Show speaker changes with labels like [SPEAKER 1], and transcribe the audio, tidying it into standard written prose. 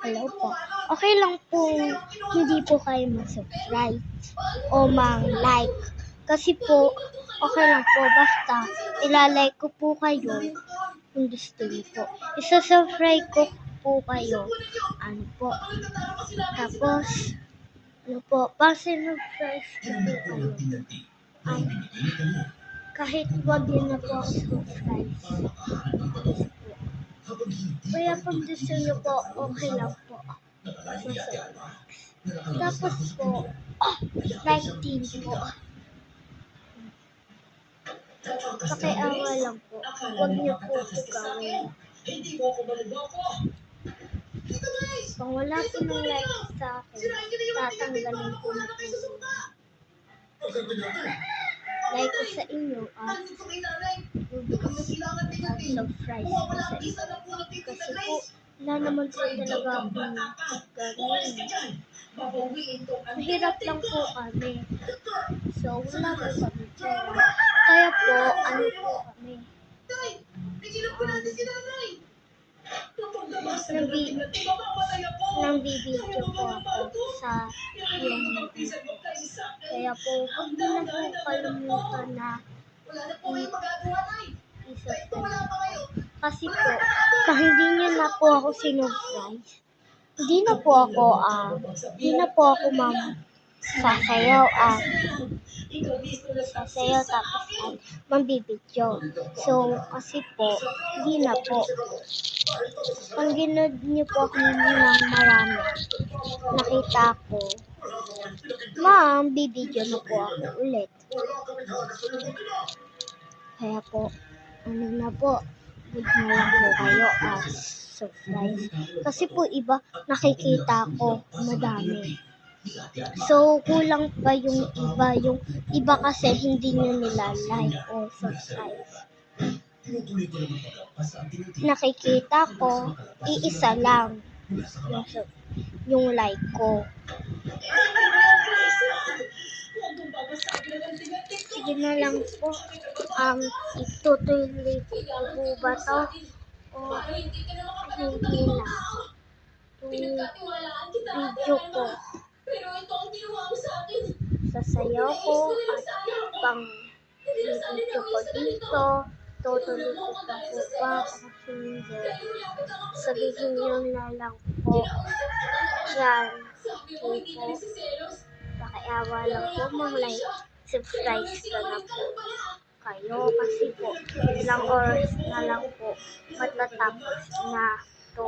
[SPEAKER 1] Hello po. Okay lang po hindi po kayo mag-subscribe o mag-like. Kasi po, okay lang po. Basta, ilalike ko po kayo kung gusto niyo po. Isa-subscribe ko po kayo. Ano po. Tapos, ano po, pa-subscribe ko po kayo. Kahit wag niyo na po ako subscribe. Kaya pag gusto niyo po, okay lang po. Tapos po, like din po. Pakiawa lang po. Huwag niyo po ito gawin. Kung wala po ng like sa akin, tatanggalin po na po. Like ko sa inyo at subscribe po sa inyo. Kasi po, wala naman po talaga akong gagawin. Mahirap lang po kami. So, wala po kami pera. Kaya po, ano po kami? Nambibidyo po ako sa yung kaya po, huwag na po kalimutan na i-subscribe. Kasi po, pag hindi niyo na po ako sinubscribe, hindi na po ako sasayaw tapos mambibidyo. So, kasi po, hindi na po. Pag ginod niyo po ako ng marami, nakita ko, bibidyo na po ako ulit. Kaya po, ano na po, good na lang po kayo subscribe. Kasi po iba, nakikita ko, madami. So, kulang pa yung iba kasi hindi nyo nila like o subscribe. Nakikita ko, iisa lang yung like ko. Sige na lang po, itutuloy po ba to? O hindi na? Itong video ko. Sasayaw ko at pang video ko dito. Tutuloy ko pa po ba kasi hindi. Sabihin nyo na lang po. Yan. Okay po. Pakiawa lang po like, subscribe ka na po kayo kasi po ilang oras na lang po matatapos na to.